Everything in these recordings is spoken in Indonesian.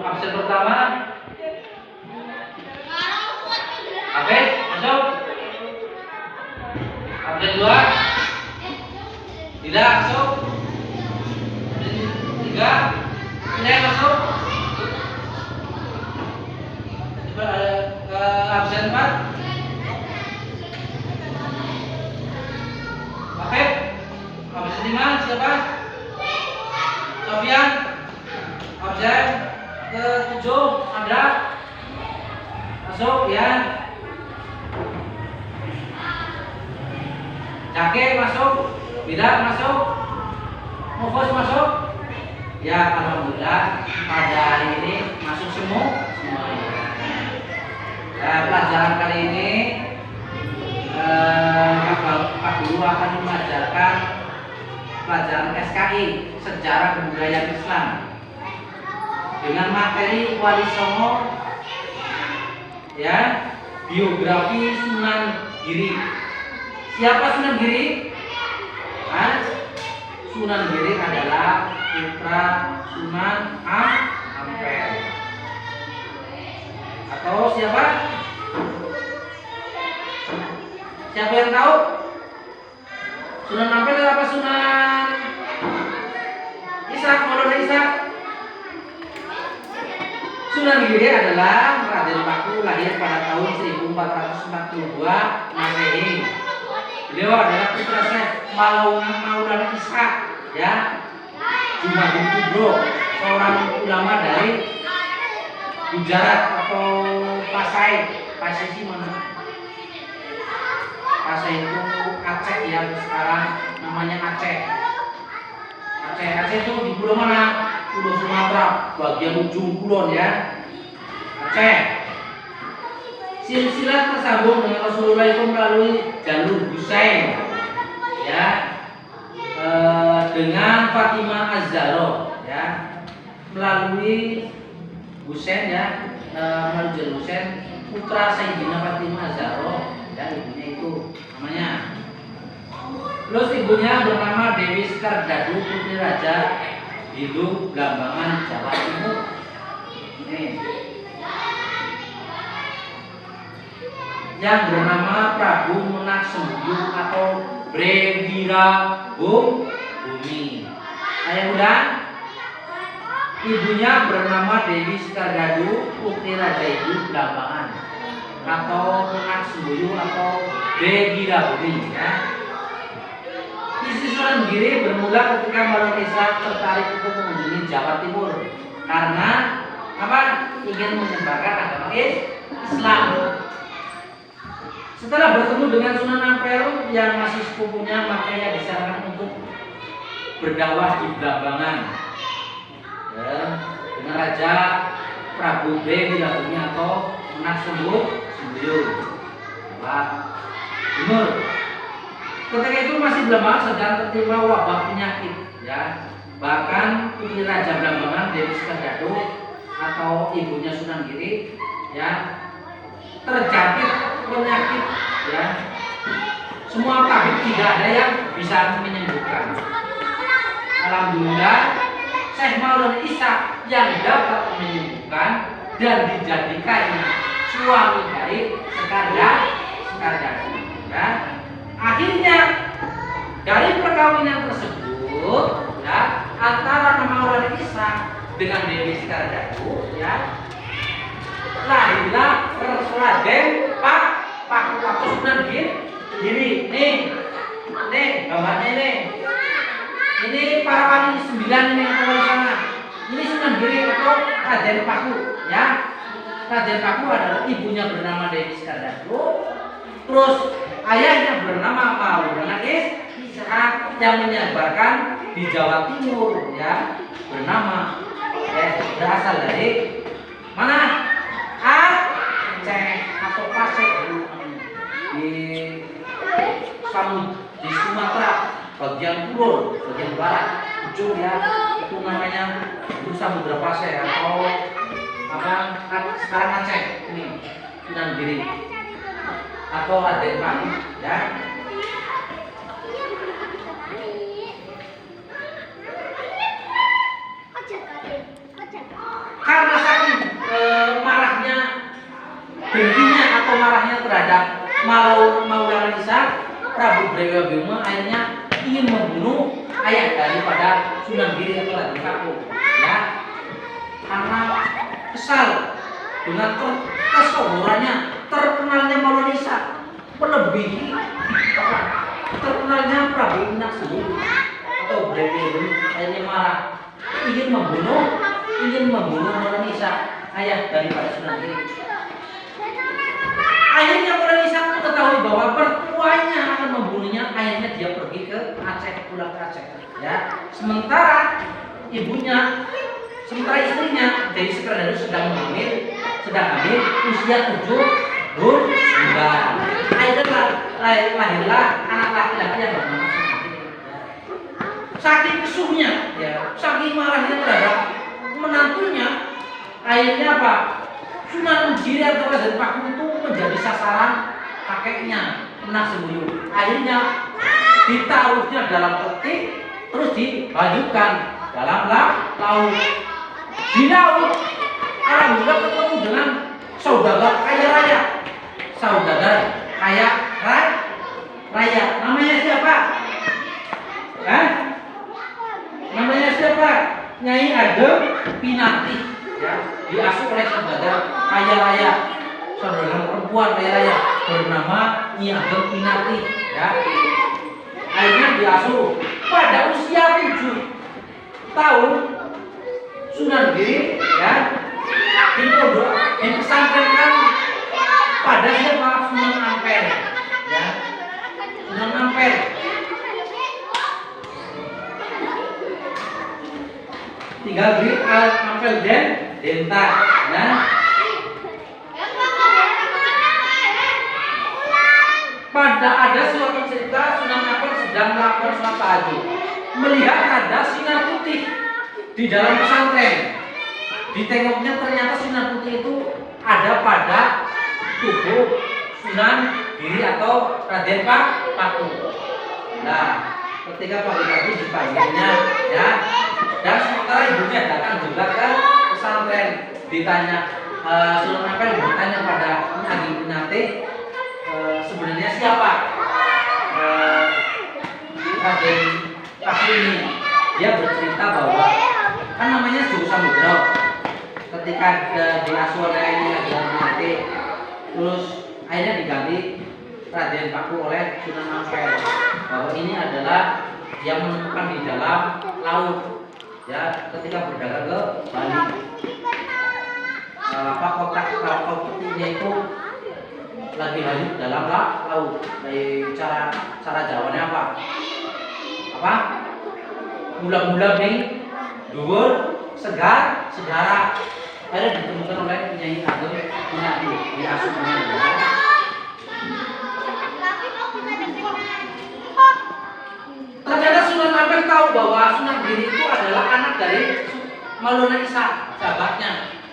Absen pertama Abes, masuk. Absen dua tidak masuk. Absen tiga tidak masuk. Absen empat Abed. Absen lima siapa? Sofian. Absen ke-7 ada masuk ya. Jake masuk, Bila masuk, Mufus masuk. Ya alhamdulillah pada hari ini masuk semua. Nah, pelajaran kali ini Pak Guru akan mengajarkan pelajaran SKI Sejarah Kebudayaan Islam dengan materi Wali Songo, ya, biografi Sunan Giri. Siapa Sunan Giri? Sunan Giri adalah putra Sunan Ampel. Atau siapa? Siapa yang tahu? Sunan Ampel apa Sunan Ishak? Maulana Ishak. Sunan Giri adalah Raden Paku, lahir pada tahun 1442 Masehi. Beliau adalah putra Syekh Maulana Ishak, ya, Jumadil Kubro, seorang ulama dari Gujarat atau Pasai. Pasai sih mana? Pasai itu Aceh ya, sekarang namanya Aceh. Aceh itu di pulau mana? Pulau Sumatera, bagian ujung kulon ya, Aceh. Silsilah tersambung dengan Rasulullah itu melalui jalur Husain, ya, dengan Fatimah Az-Zahra, ya, melalui Husain ya, melalui jalur Husain, putra Sayyidina Fatimah Az-Zahra, ya, ibunya itu namanya. Terus ibunya bernama Dewi Skardadu, putri Raja Hindu Blambangan, Jawa Timur. Ini yang bernama Prabu Menak Sembuh atau Brewira Bumi. Ayah udah. Ibunya bernama Dewi Skardadu, putri Raja Hindu Blambangan atau Menak Sembuh atau Brewira Bumi, ya. Isi Sunan Giri bermula ketika Maulana Ishak tertarik untuk mengunjungi Jawa Timur karena apa? Ingin menyebarkan agama Islam. Setelah bertemu dengan Sunan Ampel yang masih sepupunya, makanya disarankan untuk berdakwah di Blambangan, ya, dengan Raja Prabu Brewira Bumi atau Menak Sembuh Jawa Timur. Ketika itu masih Blambangan sedang tertimpa wabah penyakit, ya. Bahkan putri Raja Blambangan Dewi Skardadu atau ibunya Sunan Giri, ya, terjangkit penyakit, ya. Semua tabib tidak ada yang bisa menyembuhkan. Alhamdulillah Syekh Maulana Ishak yang dapat menyembuhkan dan dijadikannya suami dari Skardadu, ya. Akhirnya dari perkawinan tersebut, ya, antara Maulana Ishak dengan Dewi Skardadu, ya, lahirlah Raden Paku Sunan Giri. Nih gambarnya ini. Ini para wali 9 ini yang ada di sana. Ini Sunan Giri atau Raden Paku, ya. Raden Paku adalah ibunya bernama Dewi Skardadu. Terus ayahnya bernama Maulana Ishak yang menyebarkan di Jawa Timur, ya, bernama, berasal dari muncul ya, itu namanya itu Samudra Pasai atau apa sekarang Aceh ini Sunan Giri atau Raden Paku ya. Karena saking marahnya, bendinya atau marahnya terhadap Maulana Isa, Prabu Brawijaya akhirnya ingin membunuh ayah daripada Sunan Giri atau Raden Paku ya, karena kesal dengan kesohorannya, terkenalnya Maulana Isa melebihi terkenalnya Prabu Inaksu atau Brawijaya, akhirnya marah ingin membunuh Maulana Isa ayah daripada Sunan Giri. Akhirnya Maulana Isa mengetahui bahwa mertuanya akan membunuhnya, akhirnya dia pergi ke Aceh, pulang ke Aceh ya. Sementara istrinya Dewi Sekardari sedang hamil usia 7 bulan. Akhirnya lahirlah anak laki-laki yang bernama Sunan Giri. Saking kesuhnya ya, saking marahnya terhadap menantunya, akhirnya apa? Sunan Giri atau Raden Paku itu menjadi sasaran kakeknya Menak Semuyung. Akhirnya ditaruhnya dalam peti, terus dibajukan dalam laut. Di laut, alhamdulillah ketemu dengan saudagar kaya raya. Namanya siapa? Namanya siapa? Nyai Ageng Pinarti ya, diasuh oleh saudagar kaya raya, saudara perempuan kaya raya bernama Nyai Ageng Pinarti ya. Akhirnya diasuh pada usia 7 tahun Sunan Giri ya dipesantrenkan pada siapa? Sunan Ampel ya. Sunan Ampel tinggal di Ampel Denta ya. Pada ada suatu cerita Sunan Ampel sedang melakukan sholat tahajud, melihat ada sinar putih di dalam pesantren. Ditengoknya ternyata sinar putih itu ada pada tubuh Sunan Giri atau Raden Paku. Nah, ketika pagi-pagi dipanggilnya ya, dan sementara ibunya datang juga ke pesantren, ditanya Sunan Ampel bertanya pada Nyai Pinate, sebenarnya siapa Raden Paku ini? Dia bercerita bahwa kan namanya Joko Samudro. Ketika diasuh oleh Nyai Pinate, terus akhirnya diganti Raden Paku oleh Sunan Ampel, bahwa ini adalah yang menemukan di dalam laut ya, ketika berdagang ke Bali. Kotak putihnya itu lagi hanyut dalam laut. Dari cara jawabannya apa? Mula-mula nih dhuwur segara akhirnya ditemukan oleh Nyai Ageng Pinarti diasuhnya. Ternyata Sunan Ampel tahu bahwa Sunan Giri itu adalah anak dari Maulana Isa, sahabatnya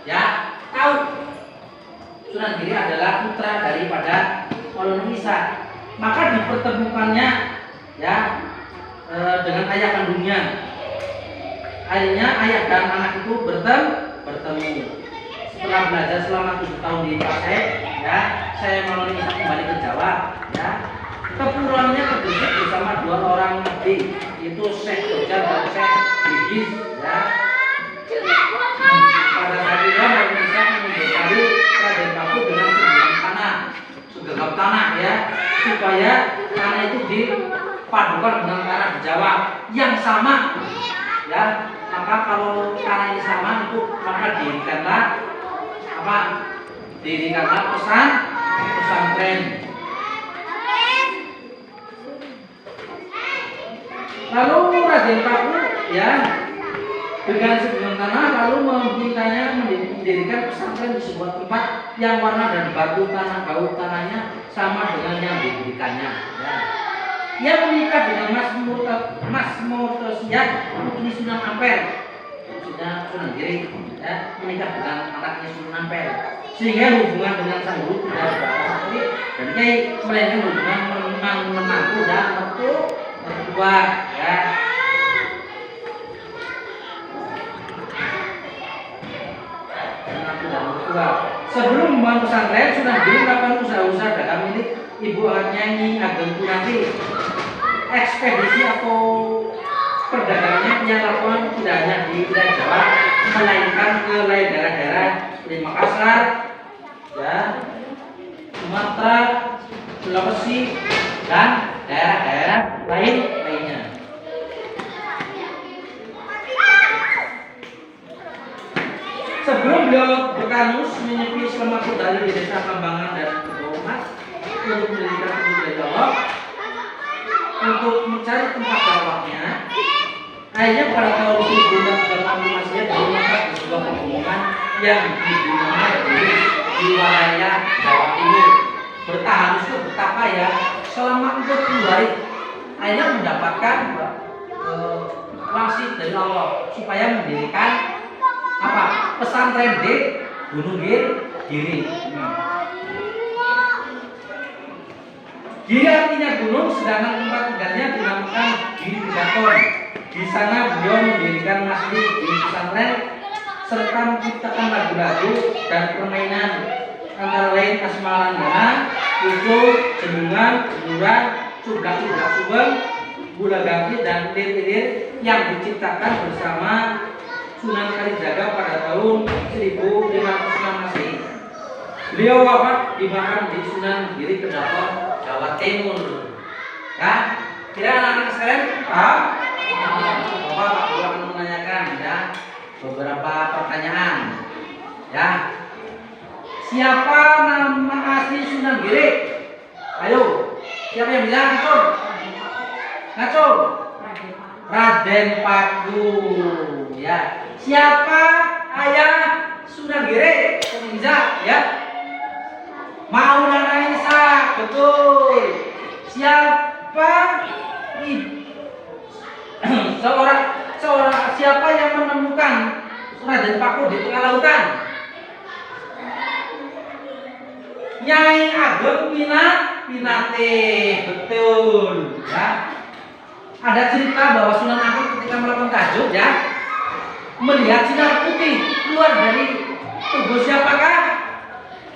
ya, tahu Sunan Giri adalah putra daripada Maulana Isa. Maka dipertemukannya ya dengan ayah kandungnya. Akhirnya ayah dan anak itu bertemu. Setelah belajar selama 7 tahun di Aceh ya, saya Maulana Isa kembali ke Jawa ya. Kepulauannya ke Gresik bersama 2 orang nabi, yaitu Syekh Dojan dan Syekh Bigis ya. Pada saat itu Maulana Isa membekali Raden Paku dengan segenggam tanah ya, supaya tanah itu dipadukan dengan tanah di Jawa yang sama ya. Maka kalau tanah ini sama itu maka dirikanlah pesantren. Lalu Raden Paku ya dengan segenggam tanah lalu memintanya mendirikan pesantren di sebuah tempat yang warna dan batu tanahnya sama dengan yang didirikannya ya. Ia menikah dengan Mas Murtosiat putri Sunan Ampel. Sunan Giri ya, menikah dengan anaknya Sunan Ampel, sehingga hubungan dengan sang guru tidak sebatas dan Kiai melainkan hubungan menantu dan mertua ya. Menantu dan mertua. Sebelum membangun pesantren, Sunan Giri melakukan usaha-usaha dagang milik Ibu Anaknya Nyi Ageng Kunati. Ekspedisi atau perdagangannya yang dilakukan tidak hanya di wilayah Jawa, melainkan ke lain daerah-daerah di Makassar, ya, Sumatera, Sulawesi, dan daerah-daerah lainnya. Sebelum beliau berkanus menyepi selama dari di desa Kambangan dan Kedomas untuk mendirikan budaya Jawa, untuk mencari tempat dakwahnya, akhirnya pada tahun 1985 Masih berangkat di sebuah pegunungan yang dibunyi di wilayah Jawa Timur. Bertahan itu betapa ya selama 40 hari, akhirnya mendapatkan wangsit dari Allah supaya mendirikan apa? Pesantren di Gunung Giri. Giri artinya gunung, sedangkan tempat tinggalnya dinamakan Giri Begaton. Di sana beliau mendirikan masjid di pesantren serta menciptakan lagu-lagu dan permainan antara lain Asmalanggana, Usul, Jendungan, Jemuran, Cublak-cublak Subeng, Gula Ganti dan Lir-lir yang diciptakan bersama Sunan Kalijaga pada tahun 1506 Masehi. Beliau wafat di makam di Sunan Giri Kedaton, Jawa Timur. Ya, kira anak-anak sekalian paham? Bapak Pak Guru akan menanyakan ya beberapa pertanyaan. Ya, siapa nama asli Sunan Giri? Ayo, siapa yang bilang? Ngacung. Raden Paku. Ya, siapa ayah Sunan Giri? Bisa ya. Maulana Isa, betul. Siapa siapa yang menemukan Raden Paku di tengah lautan? Nyai Ageng Pinate, betul. Ya. Ada cerita bahwa Sunan Ampel ketika melakukan tahajud ya, melihat sinar putih keluar dari tubuh siapakah?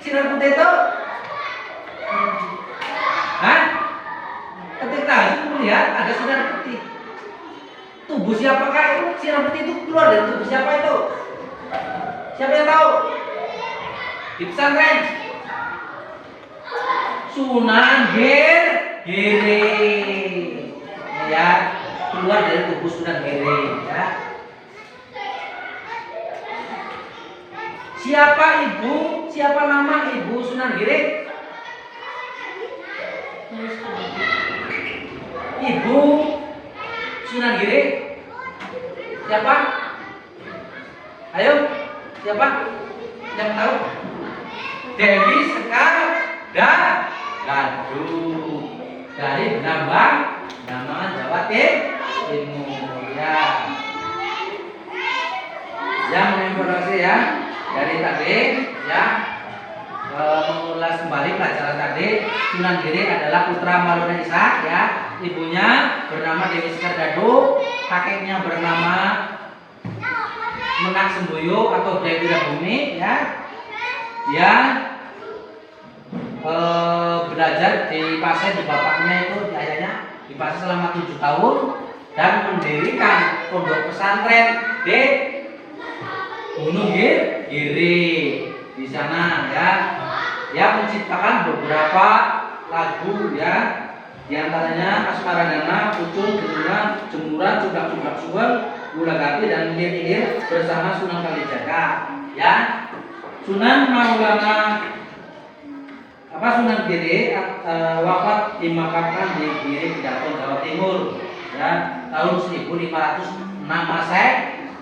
Sinar putih itu? Hah? Ketika tahajud melihat ada sinar putih. Tubuh siapakah itu? Sinar putih itu keluar dari tubuh siapa itu? Siapa yang tahu? Di pesantren Sunan Giri. Ya, keluar dari tubuh Sunan Giri ya. Siapa nama ibu Sunan Giri? Ibu Sunan Giri siapa? Ayo, siapa yang tahu? Dewi Sekar Gaduh dari Benambang Jawa Timur ya. Yang menginformasi ya dari tadi ya, mengulas kembali pelajaran tadi. Sunan Giri adalah putra Maulana Isa ya. Ibunya bernama Dewi Sekar Gaduh, kakeknya bernama Menak Semboyo atau Dewi Rahumi ya. Dia belajar di Pasir di bapaknya itu, di ayahnya di Pasir selama 7 tahun dan mendirikan pondok pesantren di Gunung Giri di sana ya. Dia menciptakan beberapa lagu ya, diantaranya Asmaranggana, Pucung, Jemuran, Cublak-cublak Subeng, Gula Ganti dan Lir-lir bersama Sunan Kalijaga ya. Sunan Giri wafat dimakamkan di Giri Kedaton, Jawa Timur ya, tahun 1506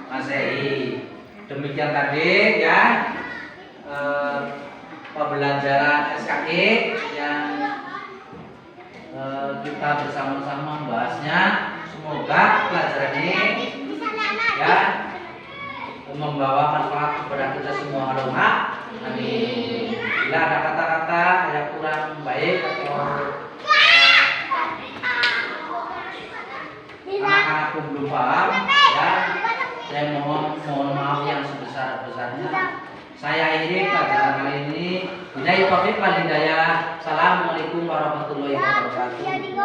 Masehi. Demikian tadi ya pembelajaran SKI yang kita kita bersama-sama membahasnya. Semoga pelajaran ini ya membawa manfaat kepada kita semua. Allahumma amin. Bila ada kata-kata yang kurang baik atau anak-anakku belum paham, ya saya mohon maaf yang sebesar-besarnya. Saya akhiri pelajaran kali ini. Billahi taufiq wal hidayah. Assalamualaikum warahmatullahi wabarakatuh.